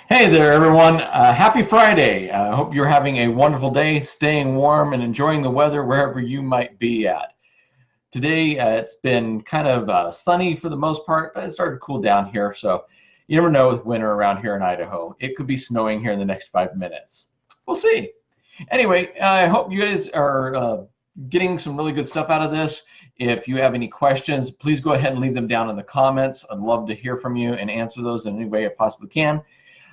Hey there, everyone. Happy Friday. I hope you're having a wonderful day, staying warm and enjoying the weather wherever you might be at. Today, it's been kind of sunny for the most part, but it started to cool down here. So you never know with winter around here in Idaho. It could be snowing here in the next 5 minutes. We'll see. Anyway, I hope you guys are getting some really good stuff out of this. If you have any questions, please go ahead and leave them down in the comments. I'd love to hear from you and answer those in any way I possibly can.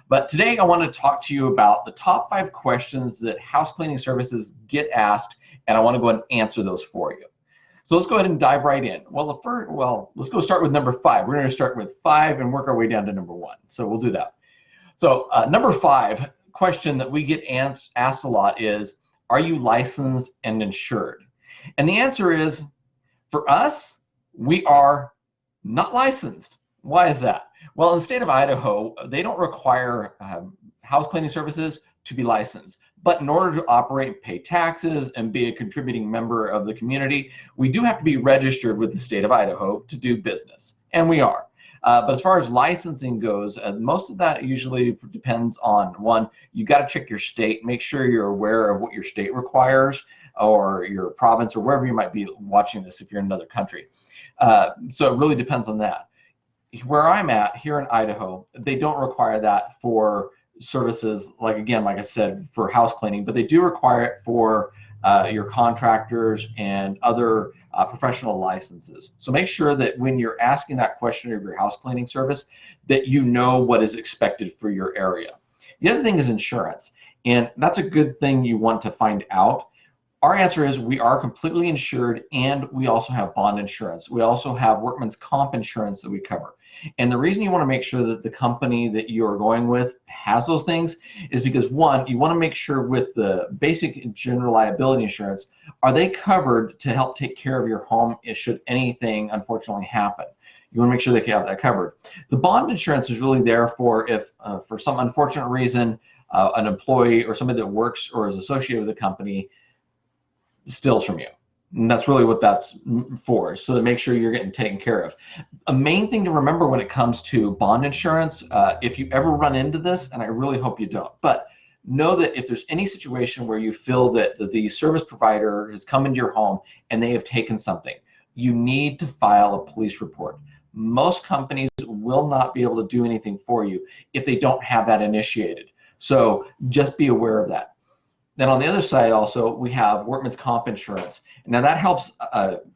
But today I want to talk to you about the top 5 questions that house cleaning services get asked, and I want to go ahead and answer those for you. So let's go ahead and dive right in. Let's go start with number 5. We're going to start with 5 and work our way down to number 1. So we'll do that. So number 5 question that we get asked a lot is, are you licensed and insured? And the answer is, for us, we are not licensed. Why is that? Well, in the state of Idaho, they don't require house cleaning services to be licensed. But in order to operate and pay taxes and be a contributing member of the community, we do have to be registered with the state of Idaho to do business. And we are. But as far as licensing goes, most of that usually depends on, one, you got to check your state, make sure you're aware of what your state requires, or your province, or wherever you might be watching this if you're in another country. So it really depends on that. Where I'm at here in Idaho, they don't require that for services like I said, for house cleaning, but they do require it for your contractors and other professional licenses. So make sure that when you're asking that question of your house cleaning service, that you know what is expected for your area. The other thing is insurance, and that's a good thing you want to find out. Our answer is we are completely insured, and we also have bond insurance. We also have workman's comp insurance that we cover. And the reason you want to make sure that the company that you're going with has those things is because, one, you want to make sure with the basic general liability insurance, are they covered to help take care of your home should anything unfortunately happen? You want to make sure they have that covered. The bond insurance is really there for if, for some unfortunate reason, an employee or somebody that works or is associated with the company steals from you. And that's really what that's for, so to make sure you're getting taken care of. A main thing to remember when it comes to bond insurance, if you ever run into this, and I really hope you don't, but know that if there's any situation where you feel that the service provider has come into your home and they have taken something, you need to file a police report. Most companies will not be able to do anything for you if they don't have that initiated. So just be aware of that. Then on the other side also, we have workman's comp insurance. Now that helps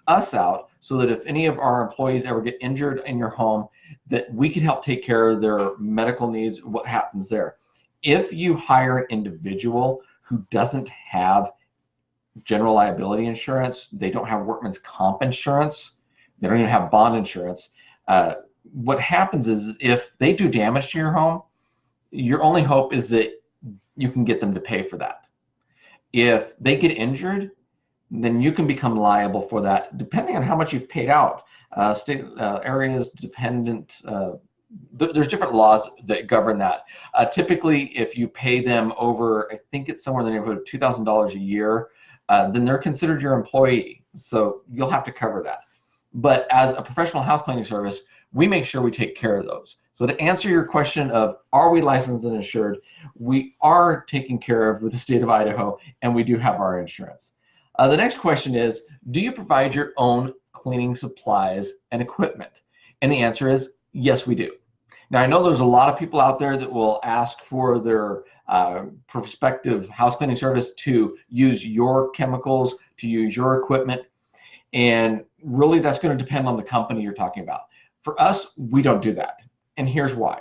us out so that if any of our employees ever get injured in your home, that we can help take care of their medical needs, what happens there. If you hire an individual who doesn't have general liability insurance, they don't have workman's comp insurance, they don't even have bond insurance, what happens is if they do damage to your home, your only hope is that you can get them to pay for that. If they get injured, then you can become liable for that, depending on how much you've paid out. State areas dependent, there's different laws that govern that. Typically, if you pay them over, I think it's somewhere in the neighborhood of $2,000 a year, then they're considered your employee. So you'll have to cover that. But as a professional house cleaning service, we make sure we take care of those. So to answer your question of, are we licensed and insured? We are taken care of with the state of Idaho, and we do have our insurance. The next question is, do you provide your own cleaning supplies and equipment? And the answer is, yes, we do. Now, I know there's a lot of people out there that will ask for their prospective house cleaning service to use your chemicals, to use your equipment, and really that's going to depend on the company you're talking about. For us, we don't do that, and here's why.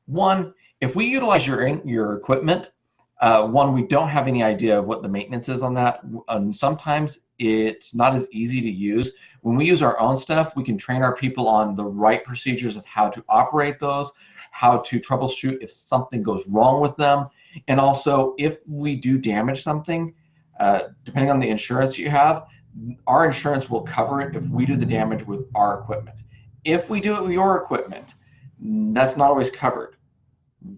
One, if we utilize your equipment, one, we don't have any idea of what the maintenance is on that. Sometimes it's not as easy to use. When we use our own stuff, we can train our people on the right procedures of how to operate those, how to troubleshoot if something goes wrong with them, and also if we do damage something, depending on the insurance you have, our insurance will cover it if we do the damage with our equipment. If we do it with your equipment, that's not always covered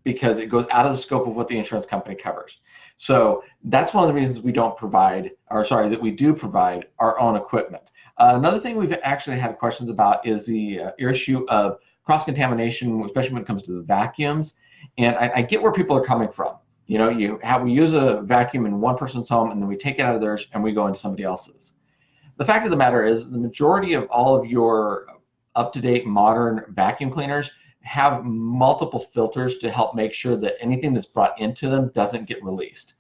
because it goes out of the scope of what the insurance company covers. So that's one of the reasons we don't provide, or sorry, that we do provide our own equipment. Another thing we've actually had questions about is the issue of cross-contamination, especially when it comes to the vacuums. And I get where people are coming from. You know, we use a vacuum in one person's home, and then we take it out of theirs and we go into somebody else's. The fact of the matter is, the majority of all of your up-to-date modern vacuum cleaners have multiple filters to help make sure that anything that's brought into them doesn't get released.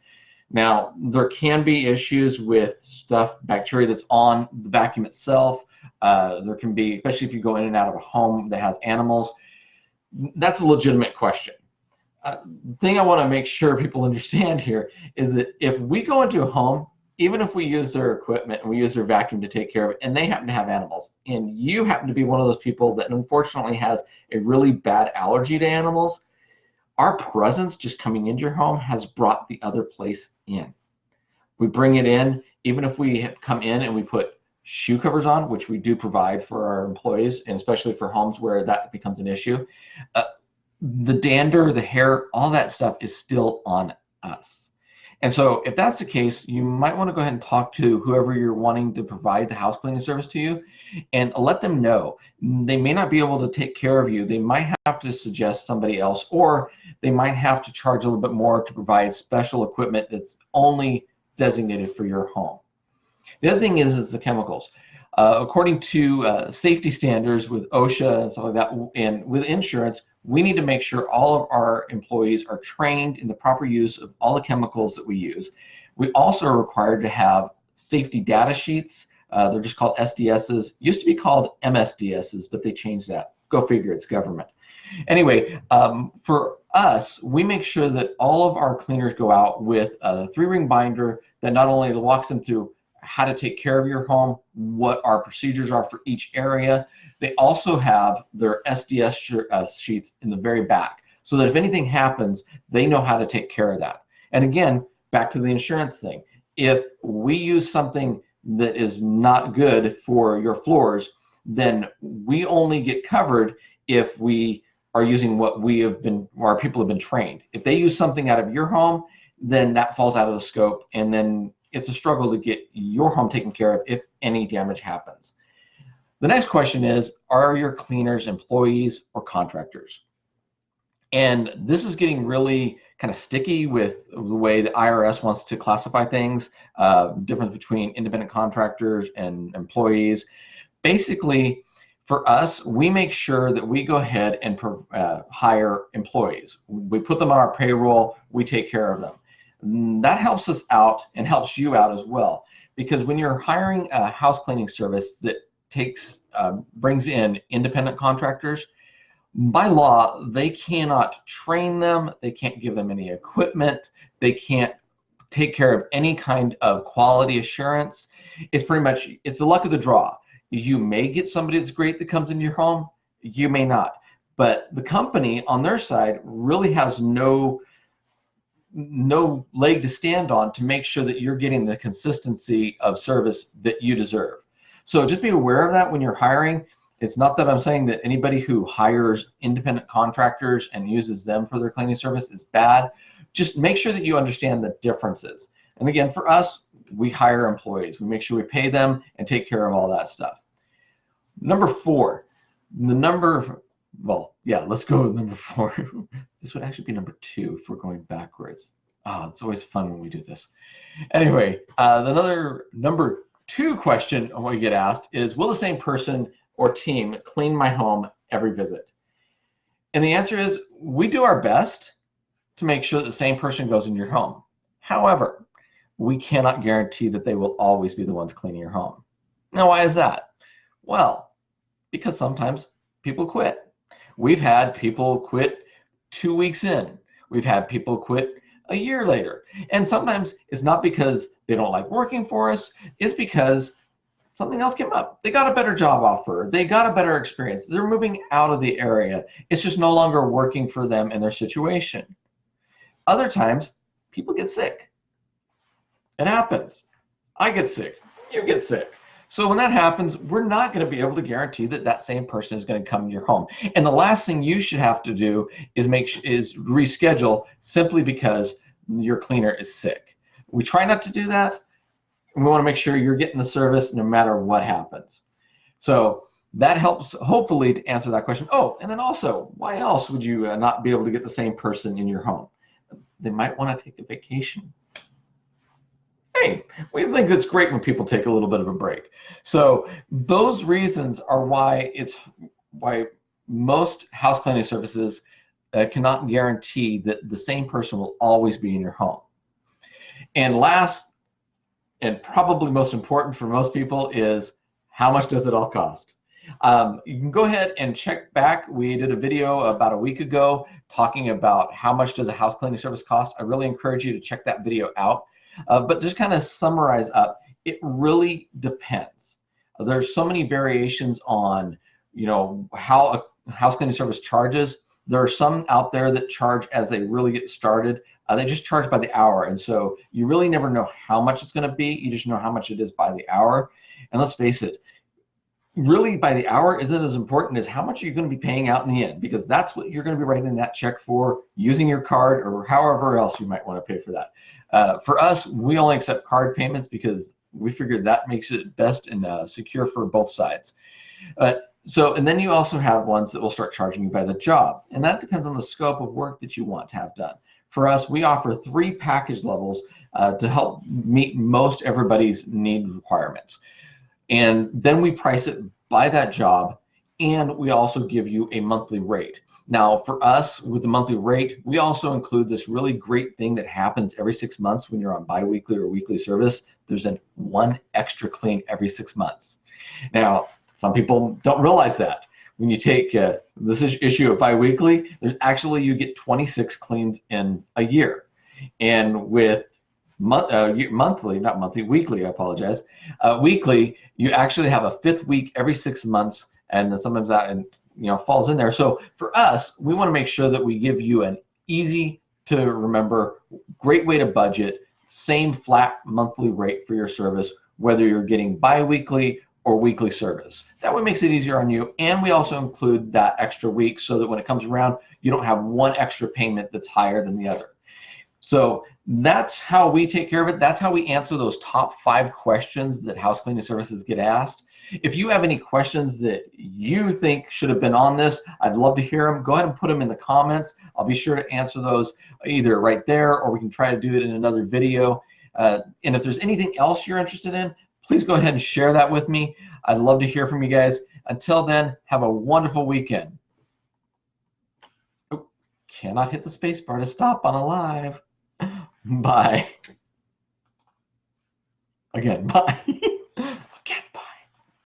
Now, there can be issues with bacteria that's on the vacuum itself. There can be, especially if you go in and out of a home that has animals. That's a legitimate question. The thing I want to make sure people understand here is that if we go into a home, even if we use their equipment and we use their vacuum to take care of it, and they happen to have animals, and you happen to be one of those people that unfortunately has a really bad allergy to animals, our presence just coming into your home has brought the other place in. We bring it in, even if we come in and we put shoe covers on, which we do provide for our employees, and especially for homes where that becomes an issue. The dander, the hair, all that stuff is still on us. And so if that's the case, you might want to go ahead and talk to whoever you're wanting to provide the house cleaning service to you and let them know. They may not be able to take care of you. They might have to suggest somebody else, or they might have to charge a little bit more to provide special equipment that's only designated for your home. The other thing is the chemicals. According to safety standards with OSHA and stuff like that, and with insurance, we need to make sure all of our employees are trained in the proper use of all the chemicals that we use. We also are required to have safety data sheets. They're just called SDSs. Used to be called MSDSs, but they changed that. Go figure, it's government. Anyway, for us, we make sure that all of our cleaners go out with a 3-ring binder that not only walks them through how to take care of your home, what our procedures are for each area. They also have their SDS sheets in the very back, so that if anything happens, they know how to take care of that. And again, back to the insurance thing. If we use something that is not good for your floors, then we only get covered if we are using what our people have been trained. If they use something out of your home, then that falls out of the scope, and then it's a struggle to get your home taken care of if any damage happens. The next question is, are your cleaners employees or contractors? And this is getting really kind of sticky with the way the IRS wants to classify things, difference between independent contractors and employees. Basically, for us, we make sure that we go ahead and hire employees. We put them on our payroll, we take care of them. That helps us out and helps you out as well, because when you're hiring a house cleaning service that brings in independent contractors, by law, they cannot train them, they can't give them any equipment, they can't take care of any kind of quality assurance. It's the luck of the draw. You may get somebody that's great that comes into your home, you may not. But the company on their side really has no leg to stand on to make sure that you're getting the consistency of service that you deserve. So just be aware of that when you're hiring. It's not that I'm saying that anybody who hires independent contractors and uses them for their cleaning service is bad. Just make sure that you understand the differences. And again, for us, we hire employees. We make sure we pay them and take care of all that stuff. Number 4, let's go with number 4. This would actually be number 2 if we're going backwards. It's always fun when we do this. Anyway, another number 2 question I want to get asked is, will the same person or team clean my home every visit? And the answer is, we do our best to make sure that the same person goes in your home. However, we cannot guarantee that they will always be the ones cleaning your home. Now, why is that? Well, because sometimes people quit. We've had people quit 2 weeks in. We've had people quit a year later. And sometimes it's not because they don't like working for us, it's because something else came up. They got a better job offer. They got a better experience. They're moving out of the area. It's just no longer working for them and their situation. Other times, people get sick. It happens. I get sick. You get sick. So when that happens, we're not going to be able to guarantee that that same person is going to come to your home. And the last thing you should have to do is reschedule simply because your cleaner is sick. We try not to do that. We want to make sure you're getting the service no matter what happens. So that helps hopefully to answer that question. Oh, and then also, why else would you not be able to get the same person in your home? They might want to take a vacation. Hey, we think it's great when people take a little bit of a break. So those reasons are why most house cleaning services cannot guarantee that the same person will always be in your home. And last, and probably most important for most people, is how much does it all cost? You can go ahead and check back. We did a video about a week ago talking about how much does a house cleaning service cost. I really encourage you to check that video out. But just kind of summarize up, it really depends. There's so many variations on, how a house cleaning service charges. There are some out there that charge as they really get started. They just charge by the hour, and so you really never know how much it's going to be. You just know how much it is by the hour. And let's face it, really by the hour isn't as important as how much you're going to be paying out in the end, because that's what you're going to be writing that check for, using your card or however else you might want to pay for that. For us, we only accept card payments because we figured that makes it best and secure for both sides. And then you also have ones that will start charging you by the job, and that depends on the scope of work that you want to have done. For us, we offer 3 package levels to help meet most everybody's need requirements. And then we price it by that job, and we also give you a monthly rate. Now, for us, with the monthly rate, we also include this really great thing that happens every 6 months when you're on biweekly or weekly service. There's one extra clean every 6 months. Now, some people don't realize that. When you take this issue of biweekly, there's actually, you get 26 cleans in a year. And with weekly, I apologize. Weekly, you actually have a 5th week every 6 months, and then sometimes that falls in there. So for us, we want to make sure that we give you an easy to remember, great way to budget, same flat monthly rate for your service, whether you're getting bi-weekly or weekly service. That way makes it easier on you, and we also include that extra week so that when it comes around, you don't have one extra payment that's higher than the other. So that's how we take care of it. That's how we answer those top 5 questions that house cleaning services get asked. If you have any questions that you think should have been on this, I'd love to hear them. Go ahead and put them in the comments. I'll be sure to answer those either right there, or we can try to do it in another video. And if there's anything else you're interested in, please go ahead and share that with me. I'd love to hear from you guys. Until then, have a wonderful weekend. Oh, cannot hit the space bar to stop on a live. Bye. Again, bye.